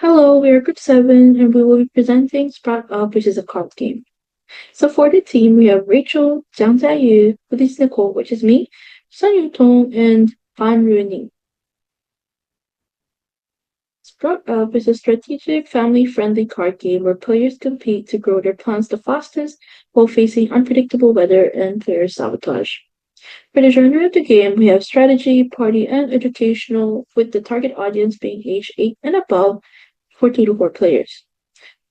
Hello, we are Group 7 and we will be presenting Sprout Up, which is a card game. So for the team, we have Rachel, Jiang Jiayu, Felice Nicole, which is me, Sun Yutong, and Han Ruining. Sprout Up is a strategic, family-friendly card game where players compete to grow their plants the fastest while facing unpredictable weather and player sabotage. For the genre of the game, we have strategy, party, and educational, with the target audience being age 8 and above for 2 to 4 players.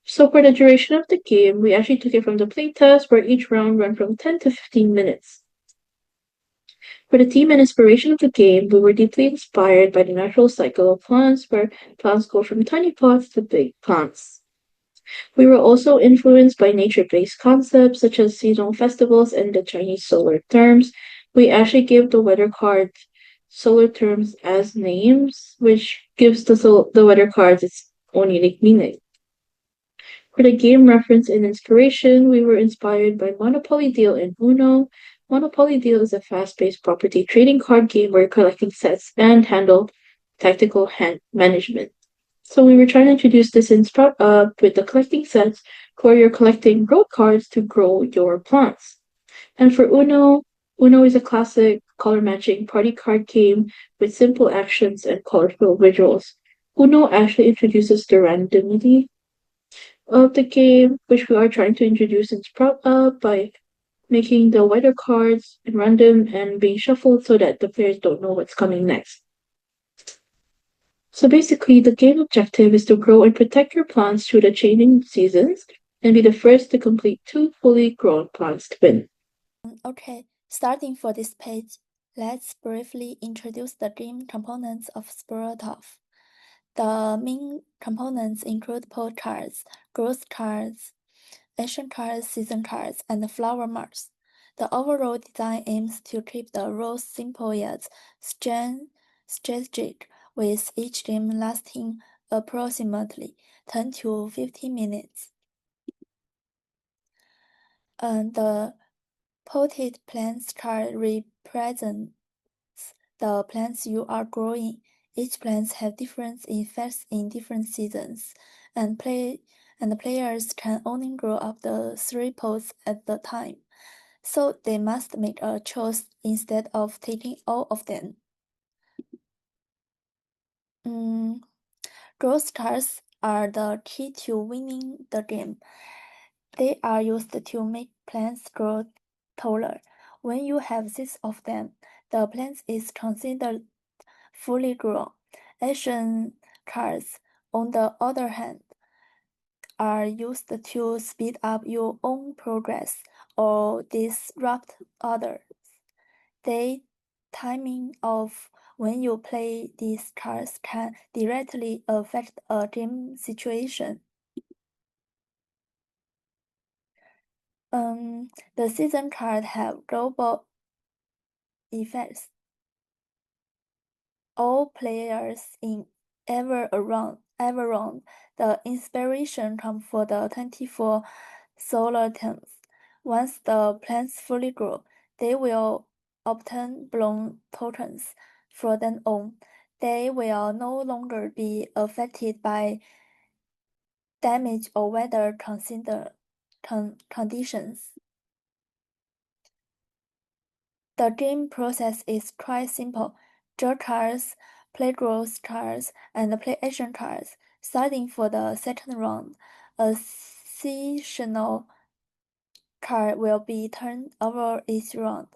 So for the duration of the game, we actually took it from the playtest where each round ran from 10 to 15 minutes. For the theme and inspiration of the game, we were deeply inspired by the natural cycle of plants where plants go from tiny pots to big plants. We were also influenced by nature-based concepts such as seasonal festivals and the Chinese solar terms. We actually gave the weather cards solar terms as names, which gives the weather cards its own unique meaning. For the game reference and inspiration, we were inspired by Monopoly Deal and Uno. Monopoly Deal is a fast-paced property trading card game where you're collecting sets and handle tactical hand management. So we were trying to introduce this in Sprout Up with the collecting sets where you're collecting road cards to grow your plants. And for Uno, Uno is a classic color matching party card game with simple actions and colorful visuals. Uno actually introduces the randomity of the game, which we are trying to introduce in Sprout Up by making the weather cards random and being shuffled so that the players don't know what's coming next. So basically, the game objective is to grow and protect your plants through the changing seasons and be the first to complete 2 fully grown plants to win. Okay, starting for this page, let's briefly introduce the game components of Sportov. The main components include pole cards, growth cards, action cards, season cards, and flower marks. The overall design aims to keep the rules simple yet strategic, with each game lasting approximately 10 to 15 minutes. The potted plants card represents the plants you are growing. Each plants have different effects in different seasons, and players can only grow up to 3 pots at the time. So they must make a choice instead of taking all of them. Growth cards are the key to winning the game. They are used to make plants grow taller. When you have 6 of them, the plant is considered fully grown. Action cards, on the other hand, are used to speed up your own progress or disrupt others. The timing of when you play these cards can directly affect a game situation. The season cards have global effects. All players in every round, the inspiration comes for the 24 solar terms. Once the plants fully grow, they will obtain bloom tokens. From then on, they will no longer be affected by damage or weather conditions. The game process is quite simple. Draw cards, play growth cards, and play action cards. Starting for the second round, a seasonal card will be turned over each round,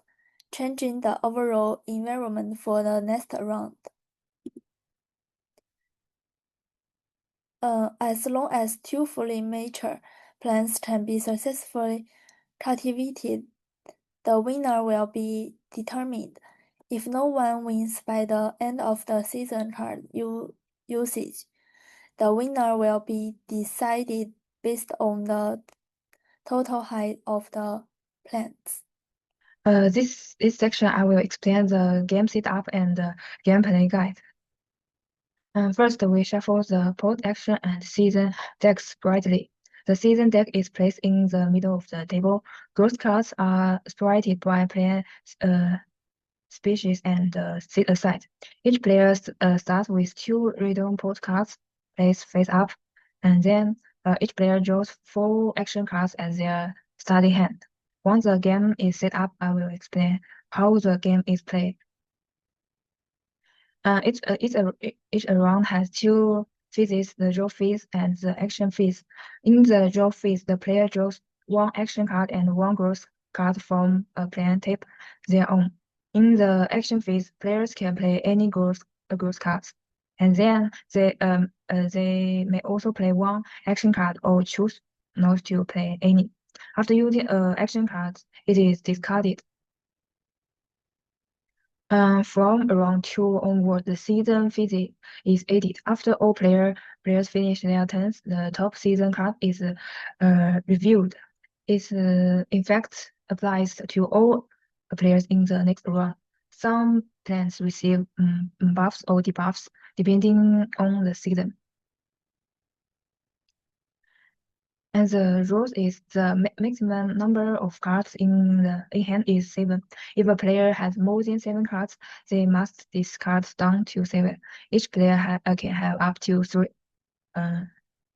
changing the overall environment for the next round. As long as 2 fully mature plants can be successfully cultivated, the winner will be determined. If no one wins by the end of the season card usage, the winner will be decided based on the total height of the plants. This section I will explain the game setup and gameplay guide. First, we shuffle the pot action and season decks brightly. The season deck is placed in the middle of the table. Growth cards are separated by player species and sit aside. Each player starts with 2 random pot cards. plays face up, and then each player draws 4 action cards as their starting hand. Once the game is set up, I will explain how the game is played. Each round has 2 phases, the draw phase and the action phase. In the draw phase, the player draws 1 action card and 1 growth card from a player tape their own. In the action phase, players can play any growth cards, and then they may also play 1 action card or choose not to play any. After using action cards, it is discarded. From round 2 onward, the season phase is added. After all players finish their turns, the top season card is reviewed. Its effect applies to all players in the next round. Some plans receive buffs or debuffs depending on the season. And the rule is the maximum number of cards in hand is 7. If a player has more than 7 cards, they must discard down to 7. Each player can have up to 3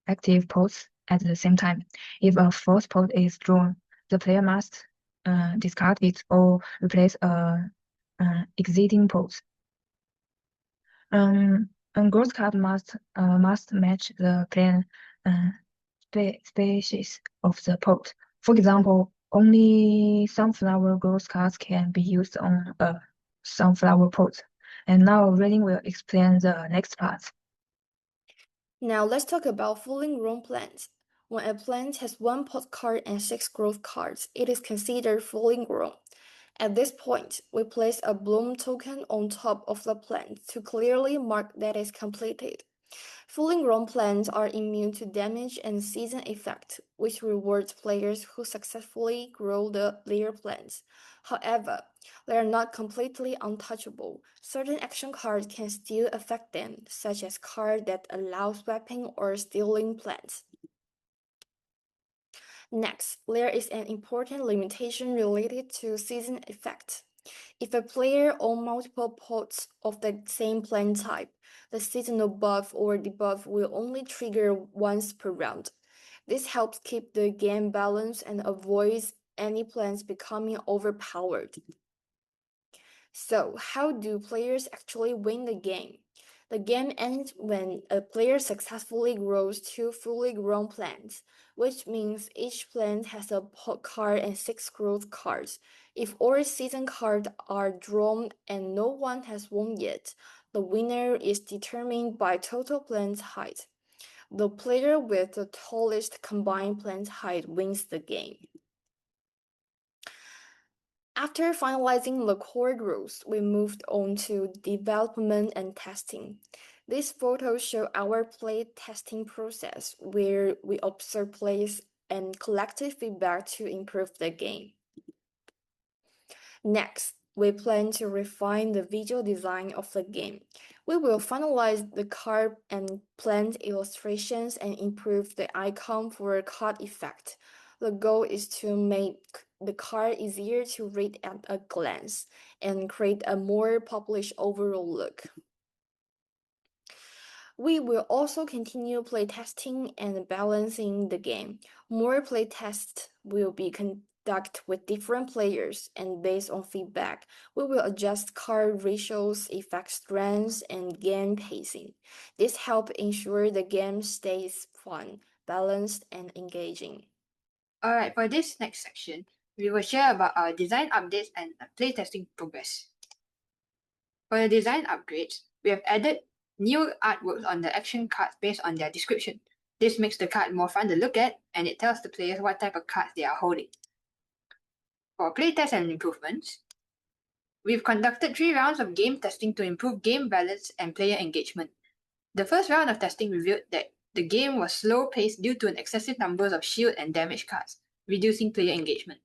active pots at the same time. If a fourth pot is drawn, the player must discard it or replace a exiting pot. A growth card must match the player species of the pot. For example, only sunflower growth cards can be used on a sunflower pot. And now Rain will explain the next part. Now let's talk about fully grown plants. When a plant has 1 pot card and 6 growth cards, it is considered fully grown. At this point, we place a bloom token on top of the plant to clearly mark that it's completed. Fully grown plants are immune to damage and season effect, which rewards players who successfully grow their plants. However, they are not completely untouchable. Certain action cards can still affect them, such as cards that allow swapping or stealing plants. Next, there is an important limitation related to season effect. If a player owns multiple pots of the same plant type, the seasonal buff or debuff will only trigger once per round. This helps keep the game balanced and avoids any plants becoming overpowered. So, how do players actually win the game? The game ends when a player successfully grows 2 fully grown plants, which means each plant has a pot card and 6 growth cards. If all season cards are drawn and no one has won yet, the winner is determined by total plant height. The player with the tallest combined plant height wins the game. After finalizing the core rules, we moved on to development and testing. These photos show our play testing process, where we observe plays and collective feedback to improve the game. Next, we plan to refine the visual design of the game. We will finalize the card and plant illustrations and improve the icon for a card effect. The goal is to make the card easier to read at a glance and create a more polished overall look. We will also continue playtesting and balancing the game. More playtests will be conducted with different players, and based on feedback, we will adjust card ratios, effect strengths, and game pacing. This helps ensure the game stays fun, balanced, and engaging. Alright, for this next section, we will share about our design updates and playtesting progress. For the design upgrades, we have added new artworks on the action cards based on their description. This makes the card more fun to look at, and it tells the players what type of cards they are holding. For playtests and improvements, we've conducted 3 rounds of game testing to improve game balance and player engagement. The first round of testing revealed that the game was slow-paced due to an excessive number of shield and damage cards, reducing player engagement.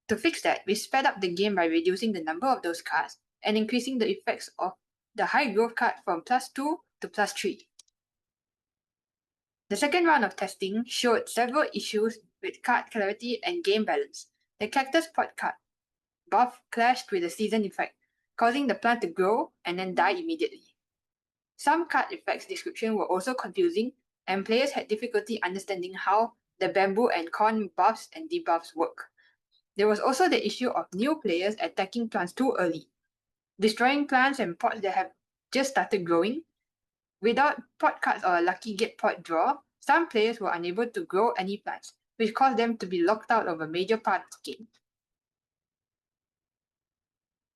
To fix that, we sped up the game by reducing the number of those cards and increasing the effects of the high growth card from +2 to +3. The second round of testing showed several issues with card clarity and game balance. The Cactus Pot card buff clashed with the season effect, causing the plant to grow and then die immediately. Some card effects description were also confusing, and players had difficulty understanding how the bamboo and corn buffs and debuffs work. There was also the issue of new players attacking plants too early, destroying plants and pots that have just started growing. Without pot cards or a lucky get pot draw, some players were unable to grow any plants, which caused them to be locked out of a major part of the game.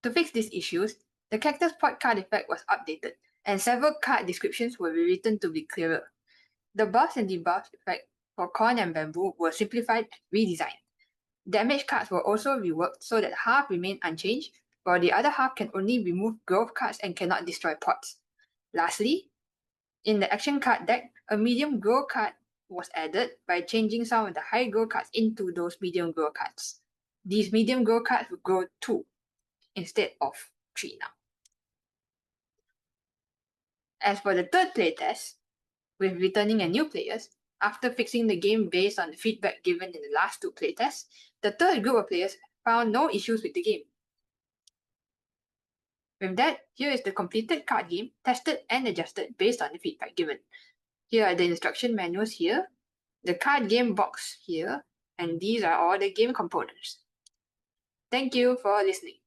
To fix these issues, the Cactus Pot card effect was updated, and several card descriptions were rewritten to be clearer. The buffs and debuffs effect for corn and bamboo were simplified and redesigned. Damage cards were also reworked so that half remain unchanged, while the other half can only remove growth cards and cannot destroy pots. Lastly, in the action card deck, a medium grow card was added by changing some of the high grow cards into those medium grow cards. These medium grow cards will grow 2 instead of 3 now. As for the third playtest, with returning and new players, after fixing the game based on the feedback given in the last 2 playtests, the third group of players found no issues with the game. With that, here is the completed card game, tested and adjusted based on the feedback given. Here are the instruction manuals here, the card game box here, and these are all the game components. Thank you for listening.